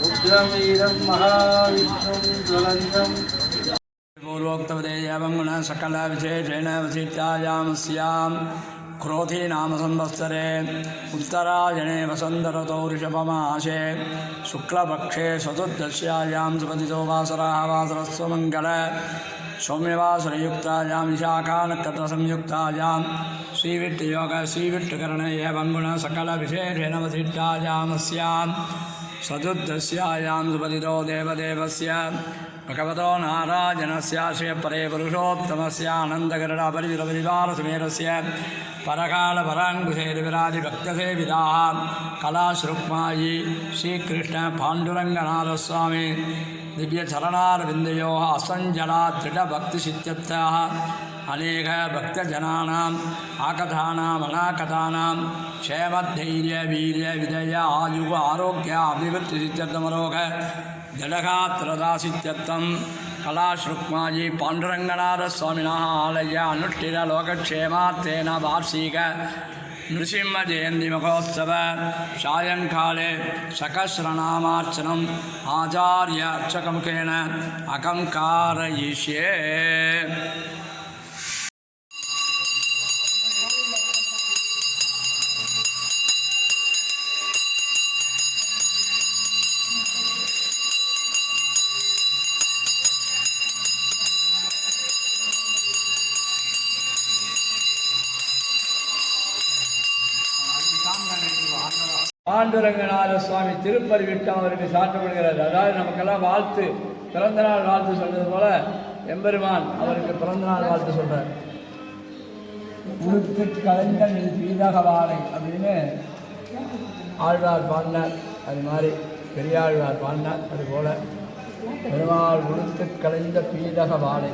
उग्रं वीरं महाविष्णुं ज्वलन्तम् पूर्वोक्तवदेयवङ्गुण सकलविशेषेण वसिष्ठायामस्यां क्रोधी नाम संवत्सरे उत्तरायणे वसन्तऋतौ ऋषभमासे शुक्लपक्षे चतुर्दश्यायां सुपतितो वासरः वासरस्व मङ्गल सौम्यवासरयुक्तायां विशाखानक्षत्रसंयुक्तायां श्रीविट्टयोग श्रीविट्टकरणेय वङ्गुण सकलविशेषेण वसिष्ठायामस्यां चतुर्दश्यायां सुपतितो देवदेवस्य भगवतो नारायणस्य श्रीपरे पुरुषोत्तमस्य आनन्दगरुडपरिविरपरिवारसमेतस्य परकालपराङ्कुशेर्विराजिभक्तसेविताः कलाश्रुक्मायी श्रीकृष्णपाण्डुरङ्गनाथस्वामी दिव्यचरणारविन्दयोः असञ्जलात् दृढभक्तिसिद्ध्यर्थः अनेक भक्तजनानाम् आकथानाम् अनाकथानां क्षेमधैर्यवीर्यविजय आयुः आरोग्य अभिवृद्धिसिद्ध्यर्थमरोग जलगात्रदासित्यर्थं कलाश्रुक्मायी पाण्डुरङ्गनाथस्वामिनः आलय अनुष्ठितलोकक्षेमार्थेन वार्षिक नृसिंहजयन्तिमहोत्सव सायङ्काले सकस्रनामार्चनम् आचार्य अर्चकमुखेन अहं कारयिष्ये। பாண்டுரங்கநாத சுவாமி திருப்பதி விட்டம் அவருக்கு சாற்றப்படுகிறது. அதாவது நமக்கெல்லாம் வாழ்த்து, பிறந்தநாள் வாழ்த்து சொல்றது போல எம்பெருமான் அவருக்கு பிறந்தநாள் வாழ்த்து சொல்றார். உளுத்து கலைஞர் பீதகவானை அப்படின்னு ஆழ்வார் பாடினார். அது மாதிரி பெரியாழ்வார் பாடினார். அதுபோல பெருமாள் உளுத்து கலைந்த பீதகவானை.